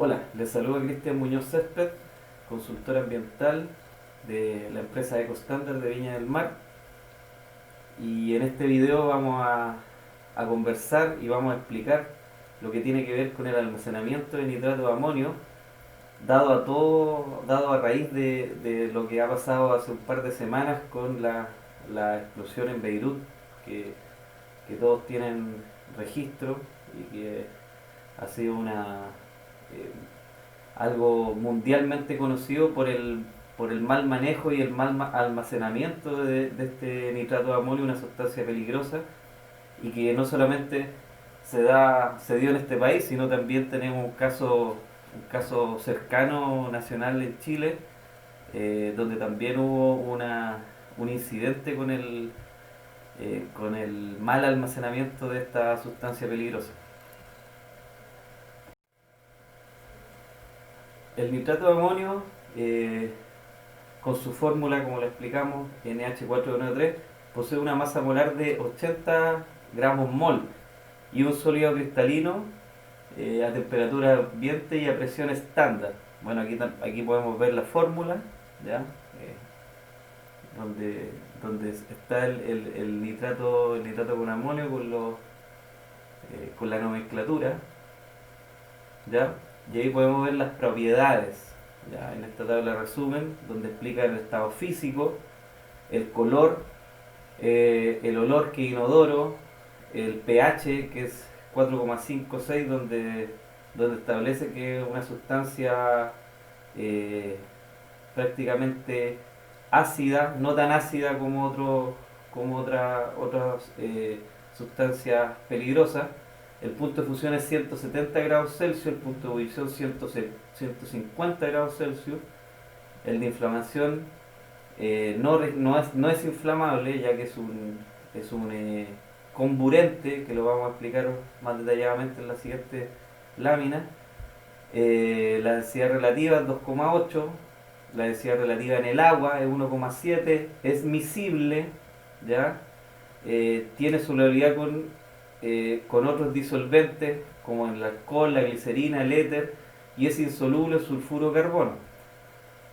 Hola, les saluda Cristian Muñoz Césped, consultor ambiental de la empresa EcoStandard de Viña del Mar. Y en este video vamos a conversar y vamos a explicar lo que tiene que ver con el almacenamiento de nitrato de amonio, dado a raíz de lo que ha pasado hace un par de semanas con la explosión en Beirut, que, que todos tienen registro y que ha sido eh, algo mundialmente conocido por el mal manejo y el mal almacenamiento de este nitrato de amonio, una sustancia peligrosa, y que no solamente se dio en este país, sino también tenemos un caso cercano nacional en Chile, donde también hubo un incidente con el mal almacenamiento de esta sustancia peligrosa. El nitrato de amonio, eh, con su fórmula, como lo explicamos, NH4NO3, posee una masa molar de 80 gramos mol y un sólido cristalino a temperatura ambiente y a presión estándar. Bueno, aquí podemos ver la fórmula, ¿ya? Donde, donde está el nitrato con amonio con la nomenclatura, ¿ya? Y ahí podemos ver las propiedades, ¿ya? En esta tabla de resumen, donde explica el estado físico, el color, el olor, que es inodoro, el pH, que es 4,56, donde establece que es una sustancia eh, prácticamente ácida, no tan ácida como otras sustancias peligrosas. El punto de fusión es 170 grados Celsius, el punto de ebullición 150 grados Celsius. El de inflamación no es inflamable, ya que es un comburente, que lo vamos a explicar más detalladamente en la siguiente lámina. La densidad relativa es 2,8, la densidad relativa en el agua es 1,7, es miscible, ¿ya? Tiene solubilidad con otros disolventes como el alcohol, la glicerina, el éter, y es insoluble en sulfuro de carbono.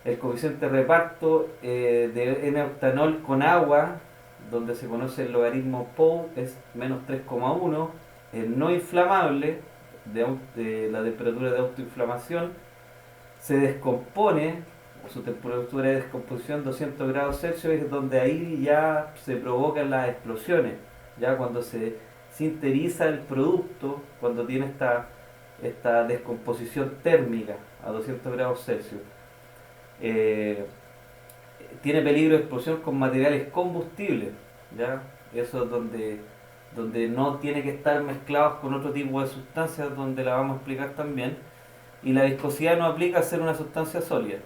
El coeficiente de reparto de N-octanol con agua, donde se conoce el logaritmo POU, es menos 3,1. El no inflamable, de la temperatura de autoinflamación, se descompone, su temperatura de descomposición 200 grados Celsius, es donde ahí ya se provocan las explosiones, ya cuando se sinteriza el producto, cuando tiene esta descomposición térmica a 200 grados Celsius. Eh, Tiene peligro de explosión con materiales combustibles, ¿ya? Eso es donde no tiene que estar mezclados con otro tipo de sustancias, donde la vamos a explicar también. Y la viscosidad no aplica a ser una sustancia sólida.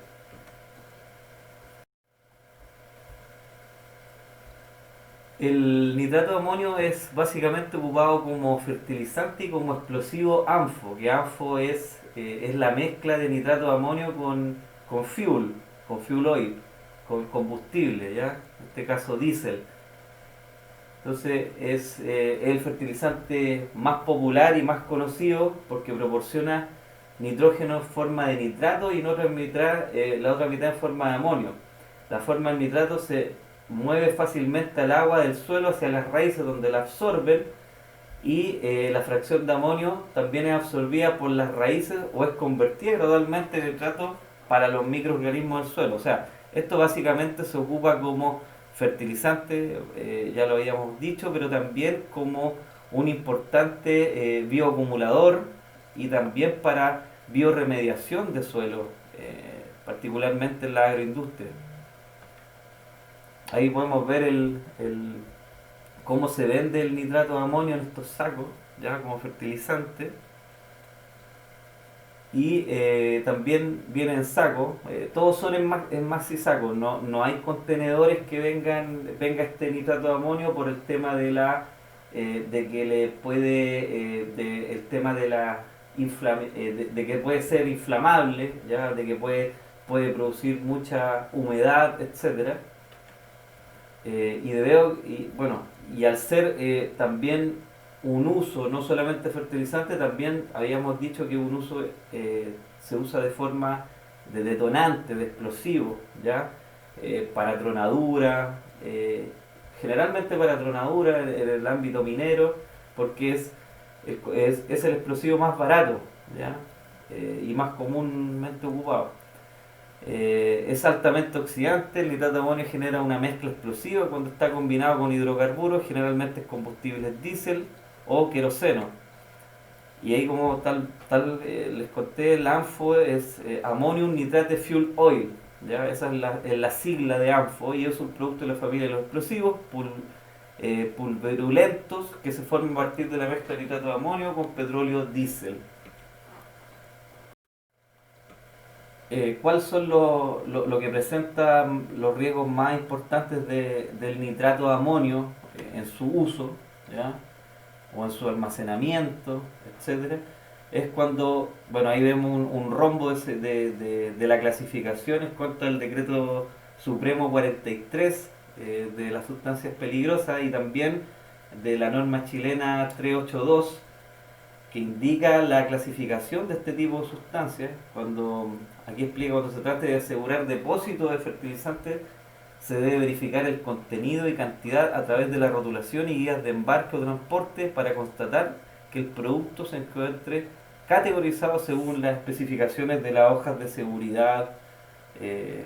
El nitrato de amonio es básicamente ocupado como fertilizante y como explosivo ANFO, que ANFO es la mezcla de nitrato de amonio con fuel, con fuel oil, con combustible, ¿ya? En este caso diésel. Entonces es el fertilizante más popular y más conocido porque proporciona nitrógeno en forma de nitrato y en la otra mitad en forma de amonio. La forma del nitrato se mueve fácilmente al agua del suelo hacia las raíces donde la absorben, y la fracción de amonio también es absorbida por las raíces o es convertida gradualmente en nitrato para los microorganismos del suelo. O sea, esto básicamente se ocupa como fertilizante, ya lo habíamos dicho, pero también como un importante bioacumulador y también para bioremediación de suelo, particularmente en la agroindustria. Ahí podemos ver cómo se vende el nitrato de amonio en estos sacos, ya como fertilizante. Y también viene en saco, todos son en maxi saco, no hay contenedores que venga este nitrato de amonio por el tema de que le puede, el tema de de que puede ser inflamable, ya, de que puede producir mucha humedad, etcétera. Y bueno, y al ser también un uso no solamente fertilizante, también habíamos dicho que un uso se usa de forma de detonante, de explosivo, ¿ya? Para tronadura, generalmente para tronadura en el ámbito minero, porque es el explosivo más barato, ¿ya? Y más comúnmente ocupado. Es altamente oxidante, el nitrato de amonio genera una mezcla explosiva cuando está combinado con hidrocarburos, generalmente es combustibles diésel o queroseno. Y ahí como les conté, el ANFO es Ammonium Nitrate Fuel Oil, ¿ya? Esa es la sigla de ANFO y es un producto de la familia de los explosivos pulverulentos que se forman a partir de la mezcla de nitrato de amonio con petróleo diésel. ¿Cuáles son lo que presentan los riesgos más importantes del nitrato de amonio en su uso, ¿ya? O en su almacenamiento, etcétera? Es cuando, bueno, ahí vemos un rombo de la clasificación en cuanto al decreto supremo 43 de las sustancias peligrosas y también de la norma chilena 382 que indica la clasificación de este tipo de sustancias. Cuando aquí explica cuando se trate de asegurar depósitos de fertilizantes, se debe verificar el contenido y cantidad a través de la rotulación y guías de embarque o transporte para constatar que el producto se encuentre categorizado según las especificaciones de las hojas de seguridad, eh,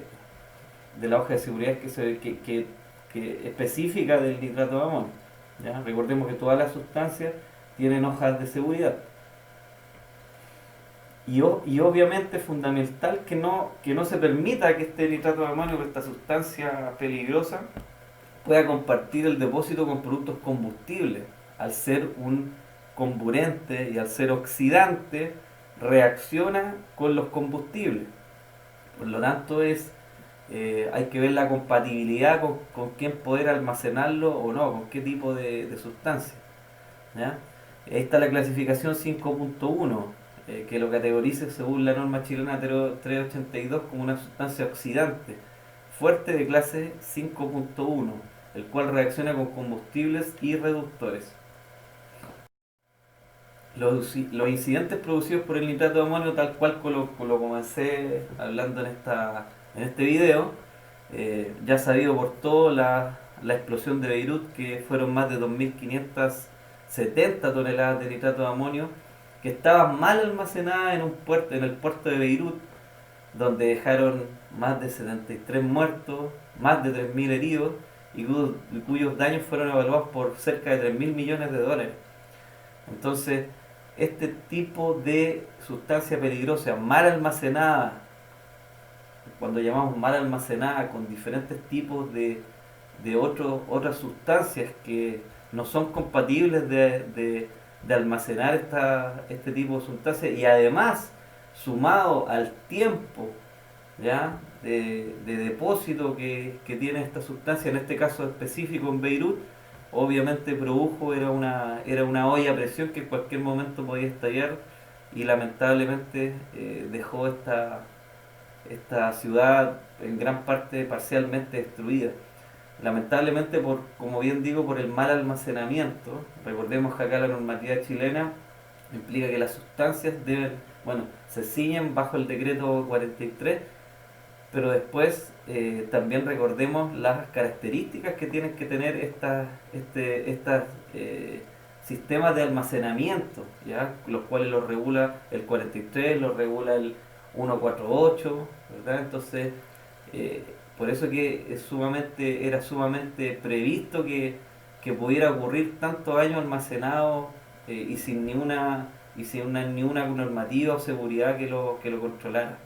de la hoja de seguridad que específica del nitrato de amonio. ¿Ya? Recordemos que todas las sustancias tienen hojas de seguridad. Y obviamente es fundamental que no se permita que este nitrato de amonio, esta sustancia peligrosa, pueda compartir el depósito con productos combustibles. Al ser un comburente y al ser oxidante, reacciona con los combustibles. Por lo tanto, hay que ver la compatibilidad con quién poder almacenarlo o no, con qué tipo de sustancia. ¿Ya? Ahí está la clasificación 5.1, que lo categoriza según la norma chilena 382 como una sustancia oxidante fuerte de clase 5.1, el cual reacciona con combustibles y reductores. Los incidentes producidos por el nitrato de amonio, tal cual como lo comencé hablando en este video, ya sabido por todo la explosión de Beirut, que fueron más de 2.570 toneladas de nitrato de amonio, que estaban mal almacenadas en el puerto de Beirut, donde dejaron más de 73 muertos, más de 3.000 heridos, y cuyos daños fueron evaluados por cerca de 3.000 millones de dólares. Entonces, este tipo de sustancia peligrosa mal almacenada, cuando llamamos mal almacenada, con diferentes tipos otras sustancias que no son compatibles de almacenar este tipo de sustancias, y además sumado al tiempo, ¿ya? de depósito que tiene esta sustancia, en este caso específico en Beirut, obviamente produjo, era una olla a presión que en cualquier momento podía estallar y lamentablemente dejó esta ciudad en gran parte parcialmente destruida. Lamentablemente, como bien digo, por el mal almacenamiento. Recordemos que acá la normativa chilena implica que las sustancias se ciñen bajo el decreto 43, pero después también recordemos las características que tienen que tener estas sistemas de almacenamiento, ¿ya? Los cuales los regula el 43, los regula el 148, ¿verdad? Entonces, eh, por eso que era sumamente previsto que pudiera ocurrir tantos años almacenado y sin ni una normativa o seguridad que lo controlara.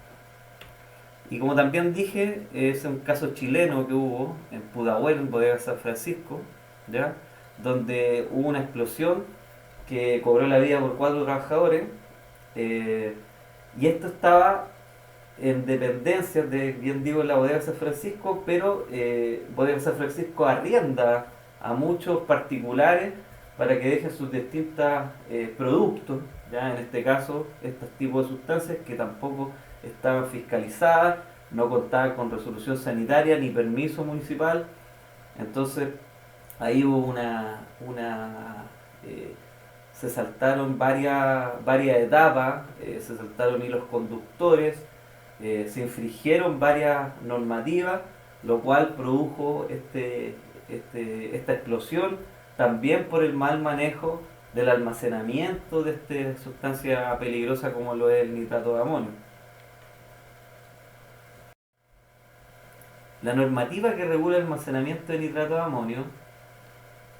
Y como también dije, es un caso chileno que hubo en Pudahuel, en Bodega San Francisco, ¿ya? Donde hubo una explosión que cobró la vida por 4 trabajadores, eh, y esto estaba en dependencia de, bien digo, la Bodega San Francisco, pero Bodega San Francisco arrienda a muchos particulares para que dejen sus distintos productos, ya en este caso estos tipos de sustancias que tampoco estaban fiscalizadas, no contaban con resolución sanitaria ni permiso municipal. Entonces ahí hubo una se saltaron varias etapas, se saltaron hilos conductores, se infringieron varias normativas, lo cual produjo esta explosión, también por el mal manejo del almacenamiento de esta sustancia peligrosa como lo es el nitrato de amonio. La normativa que regula el almacenamiento de nitrato de amonio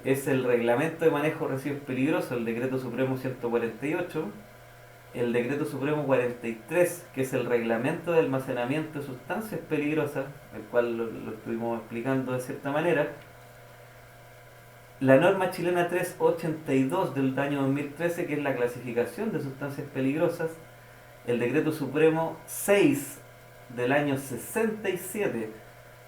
es el Reglamento de Manejo de Residuos Peligrosos, el Decreto Supremo 148, el Decreto Supremo 43, que es el Reglamento de Almacenamiento de Sustancias Peligrosas, el cual lo estuvimos explicando de cierta manera, la norma chilena 382 del año 2013, que es la clasificación de sustancias peligrosas, el Decreto Supremo 6 del año 67,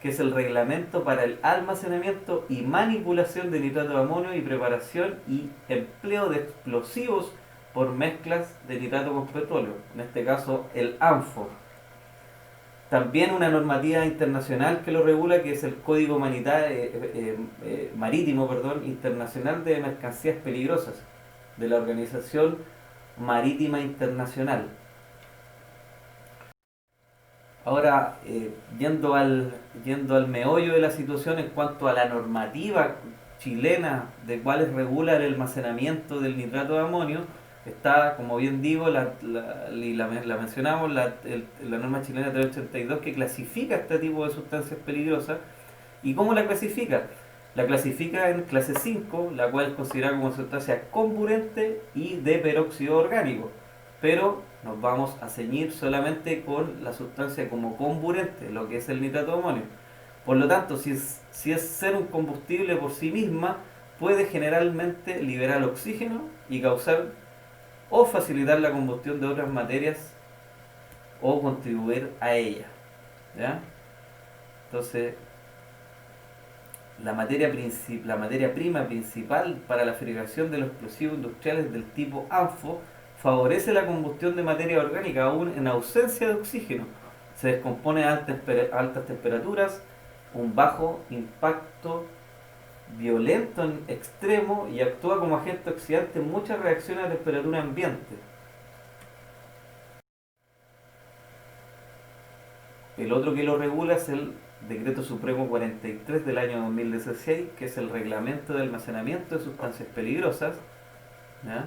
que es el reglamento para el almacenamiento y manipulación de nitrato de amonio y preparación y empleo de explosivos por mezclas de nitrato con petróleo, en este caso el ANFO. También una normativa internacional que lo regula, que es el Código Marítimo Internacional de Mercancías Peligrosas, de la Organización Marítima Internacional. Ahora, yendo al meollo de la situación en cuanto a la normativa chilena de cuáles regula el almacenamiento del nitrato de amonio, está, como bien digo, la mencionamos, la norma chilena 382, que clasifica este tipo de sustancias peligrosas. ¿Y cómo la clasifica? La clasifica en clase 5, la cual es considerada como sustancia comburente y de peróxido orgánico. Pero nos vamos a ceñir solamente con la sustancia como comburente, lo que es el nitrato de amonio. Por lo tanto, si es ser un combustible por sí misma, puede generalmente liberar oxígeno y causar o facilitar la combustión de otras materias o contribuir a ella. ¿Ya? Entonces, la materia prima principal para la fabricación de los explosivos industriales del tipo ANFO favorece la combustión de materia orgánica aún en ausencia de oxígeno. Se descompone a altas temperaturas, un bajo impacto violento en extremo y actúa como agente oxidante en muchas reacciones a temperatura ambiente. El otro que lo regula es el Decreto Supremo 43 del año 2016, que es el Reglamento de Almacenamiento de Sustancias Peligrosas, ¿ya?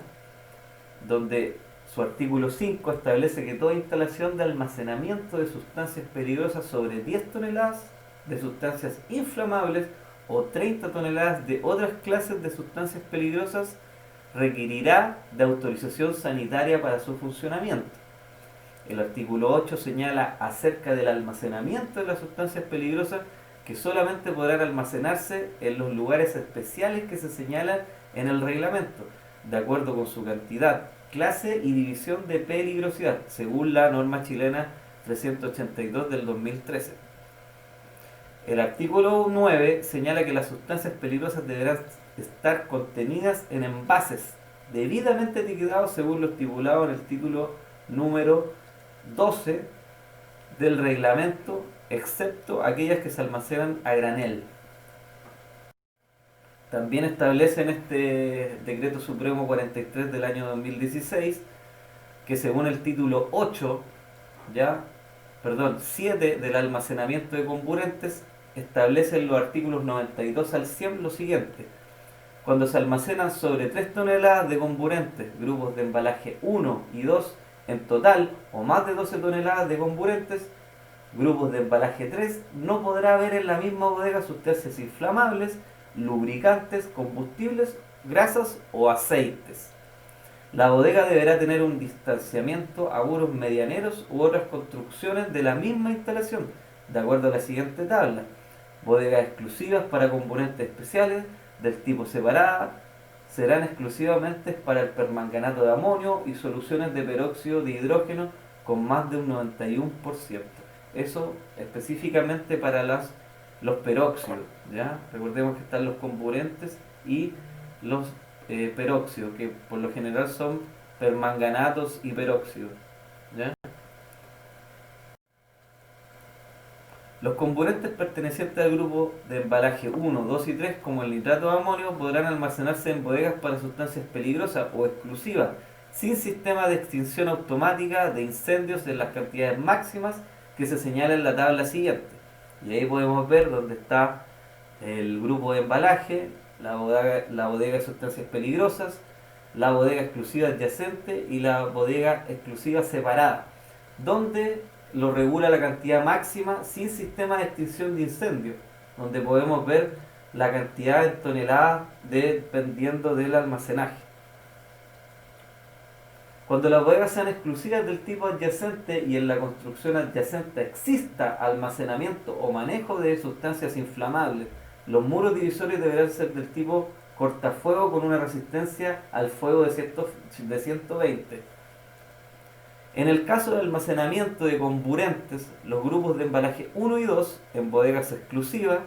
Donde su artículo 5 establece que toda instalación de almacenamiento de sustancias peligrosas sobre 10 toneladas de sustancias inflamables o 30 toneladas de otras clases de sustancias peligrosas requerirá de autorización sanitaria para su funcionamiento. El artículo 8 señala acerca del almacenamiento de las sustancias peligrosas que solamente podrán almacenarse en los lugares especiales que se señalan en el reglamento, de acuerdo con su cantidad, clase y división de peligrosidad, según la norma chilena 382 del 2013. El artículo 9 señala que las sustancias peligrosas deberán estar contenidas en envases debidamente etiquetados según lo estipulado en el título número 12 del reglamento, excepto aquellas que se almacenan a granel. También establece en este Decreto Supremo 43 del año 2016 que según el título 8, 7 del almacenamiento de comburentes, establecen los artículos 92 al 100 lo siguiente: cuando se almacenan sobre 3 toneladas de comburentes, grupos de embalaje 1 y 2 en total, o más de 12 toneladas de comburentes, grupos de embalaje 3, no podrá haber en la misma bodega sustancias inflamables, lubricantes, combustibles, grasas o aceites. La bodega deberá tener un distanciamiento a muros medianeros u otras construcciones de la misma instalación, de acuerdo a la siguiente tabla: bodegas exclusivas para componentes especiales del tipo separada serán exclusivamente para el permanganato de amonio y soluciones de peróxido de hidrógeno con más de un 91%. Eso específicamente para los peróxidos, ¿ya? Recordemos que están los componentes y los peróxidos, que por lo general son permanganatos y peróxidos, ¿ya? Los componentes pertenecientes al grupo de embalaje 1, 2 y 3, como el nitrato de amonio, podrán almacenarse en bodegas para sustancias peligrosas o exclusivas, sin sistema de extinción automática de incendios en las cantidades máximas que se señala en la tabla siguiente. Y ahí podemos ver dónde está el grupo de embalaje, la bodega de sustancias peligrosas, la bodega exclusiva adyacente y la bodega exclusiva separada, donde lo regula la cantidad máxima sin sistema de extinción de incendios, donde podemos ver la cantidad en toneladas dependiendo del almacenaje. Cuando las bodegas sean exclusivas del tipo adyacente y en la construcción adyacente exista almacenamiento o manejo de sustancias inflamables, los muros divisorios deberán ser del tipo cortafuego con una resistencia al fuego de 120. En el caso de almacenamiento de comburentes, los grupos de embalaje 1 y 2 en bodegas exclusivas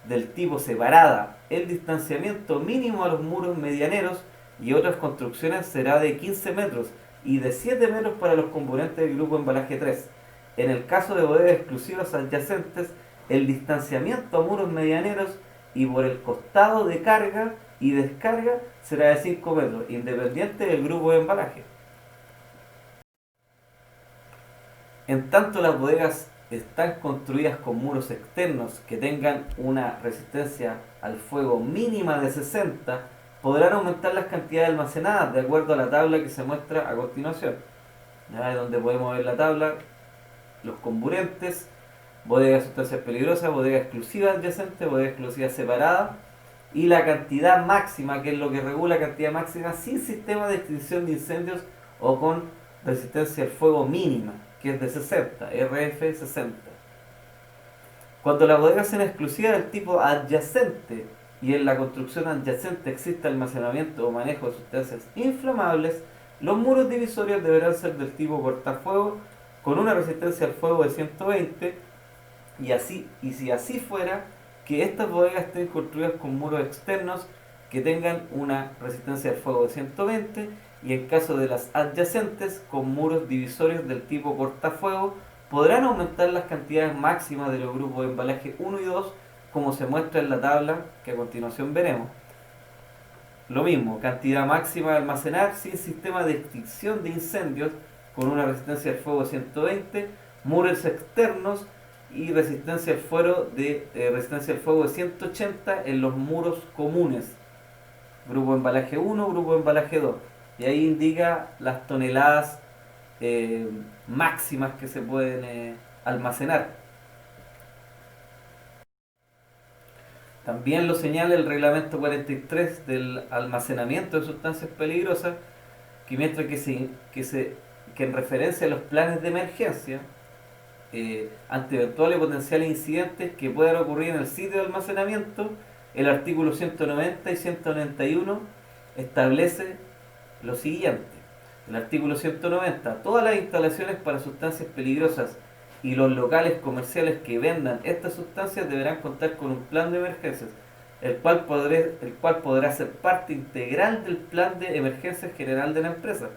del tipo separada, el distanciamiento mínimo a los muros medianeros y otras construcciones será de 15 metros y de 7 metros para los componentes del grupo embalaje 3. En el caso de bodegas exclusivas adyacentes, el distanciamiento a muros medianeros y por el costado de carga y descarga será de 5 metros, independiente del grupo de embalaje. En tanto las bodegas están construidas con muros externos que tengan una resistencia al fuego mínima de 60, podrán aumentar las cantidades almacenadas de acuerdo a la tabla que se muestra a continuación. ¿Ya? Donde podemos ver la tabla, los comburentes, bodega de sustancias peligrosas, bodega exclusiva adyacente, bodega exclusiva separada, y la cantidad máxima, que es lo que regula la cantidad máxima sin sistema de extinción de incendios o con resistencia al fuego mínima, que es de 60, RF 60. Cuando las bodegas sean exclusivas del tipo adyacente y en la construcción adyacente existe almacenamiento o manejo de sustancias inflamables, los muros divisorios deberán ser del tipo cortafuego con una resistencia al fuego de 120 y si así fuera, que estas bodegas estén construidas con muros externos que tengan una resistencia al fuego de 120 y en caso de las adyacentes con muros divisorios del tipo cortafuego podrán aumentar las cantidades máximas de los grupos de embalaje 1 y 2 como se muestra en la tabla que a continuación veremos. Lo mismo, cantidad máxima de almacenar sin sistema de extinción de incendios con una resistencia al fuego de 120, muros externos y resistencia al fuego de 180 en los muros comunes. Grupo de embalaje 1, grupo de embalaje 2. Y ahí indica las toneladas máximas que se pueden almacenar. También lo señala el reglamento 43 del almacenamiento de sustancias peligrosas, que mientras que en referencia a los planes de emergencia, ante eventuales potenciales incidentes que puedan ocurrir en el sitio de almacenamiento, el artículo 190 y 191 establece lo siguiente. El artículo 190, todas las instalaciones para sustancias peligrosas y los locales comerciales que vendan estas sustancias deberán contar con un plan de emergencias, el cual podrá ser parte integral del plan de emergencias general de la empresa,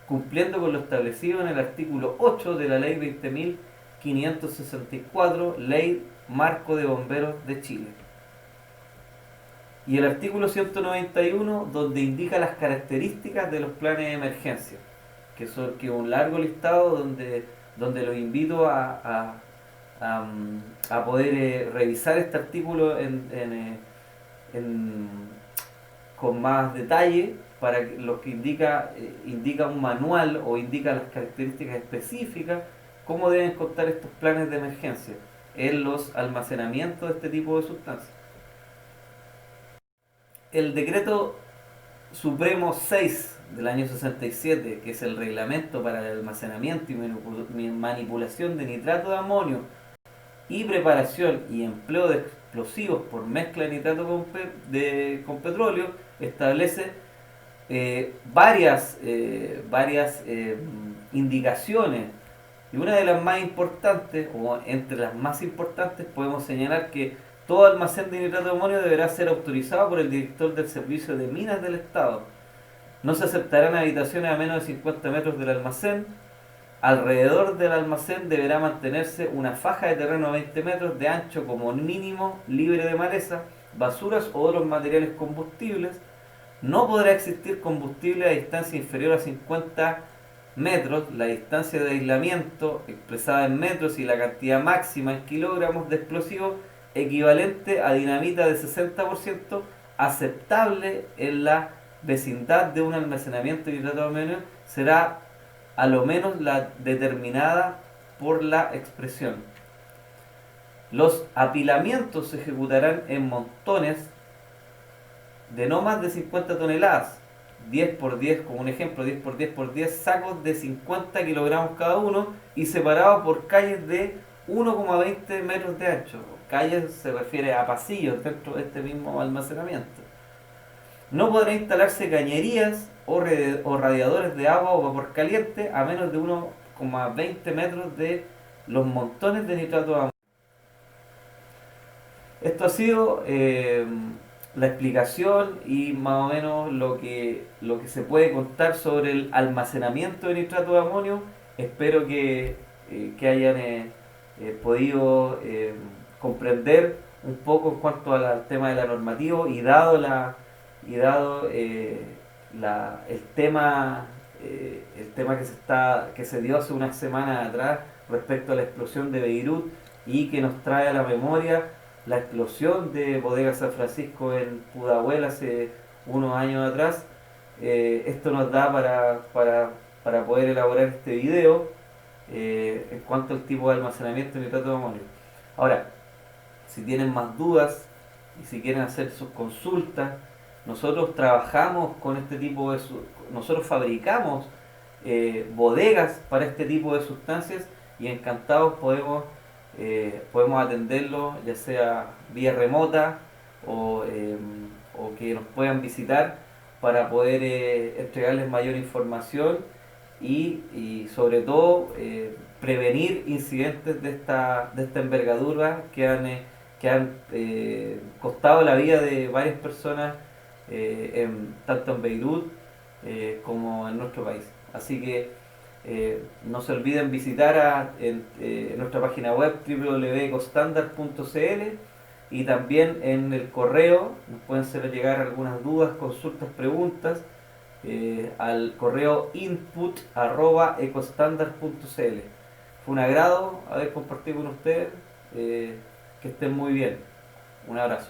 cumpliendo con lo establecido en el artículo 8 de la Ley 20.564, Ley Marco de Bomberos de Chile. Y el artículo 191, donde indica las características de los planes de emergencia, que es un largo listado donde los invito a poder revisar este artículo con más detalle, para lo que indica un manual o indica las características específicas, cómo deben constar estos planes de emergencia en los almacenamientos de este tipo de sustancias. El decreto Supremo 6 del año 67, que es el reglamento para el almacenamiento y manipulación de nitrato de amonio y preparación y empleo de explosivos por mezcla de nitrato con petróleo, establece varias indicaciones, y una de las más importantes, o entre las más importantes, podemos señalar que todo almacén de nitrato de amonio deberá ser autorizado por el director del Servicio de Minas del Estado. No se aceptarán habitaciones a menos de 50 metros del almacén. Alrededor del almacén deberá mantenerse una faja de terreno de 20 metros de ancho como mínimo, libre de maleza, basuras o otros materiales combustibles. No podrá existir combustible a distancia inferior a 50 metros. La distancia de aislamiento expresada en metros y la cantidad máxima en kilogramos de explosivo equivalente a dinamita de 60% aceptable en la vecindad de un almacenamiento de hidrato de amonio será a lo menos la determinada por la expresión. Los apilamientos se ejecutarán en montones de no más de 50 toneladas, 10 por 10 como un ejemplo, 10 por 10 por 10 sacos de 50 kilogramos cada uno y separados por calles de 1,20 metros de ancho. Calles se refiere a pasillos dentro de este mismo almacenamiento. No podrán instalarse cañerías o radiadores de agua o vapor caliente a menos de 1,20 metros de los montones de nitrato de amonio. Esto ha sido la explicación y más o menos lo que se puede contar sobre el almacenamiento de nitrato de amonio. Espero que hayan podido comprender un poco en cuanto al tema de la normativa y dado el tema que se dio hace unas semanas atrás respecto a la explosión de Beirut y que nos trae a la memoria la explosión de Bodega San Francisco en Pudahuel hace unos años atrás. Esto nos da para poder elaborar este video en cuanto al tipo de almacenamiento de nitrato de amonio. Ahora, si tienen más dudas y si quieren hacer sus consultas, nosotros trabajamos con este tipo de nosotros fabricamos bodegas para este tipo de sustancias y encantados podemos atenderlo, ya sea vía remota o que nos puedan visitar para poder entregarles mayor información y sobre todo prevenir incidentes de esta envergadura que han costado la vida de varias personas tanto en Beirut como en nuestro país. Así que no se olviden visitar nuestra página web www.ecostandard.cl y también en el correo nos pueden hacer llegar algunas dudas, consultas, preguntas al correo input@ecostandard.cl. Fue un agrado haber compartido con ustedes. Que estén muy bien. Un abrazo.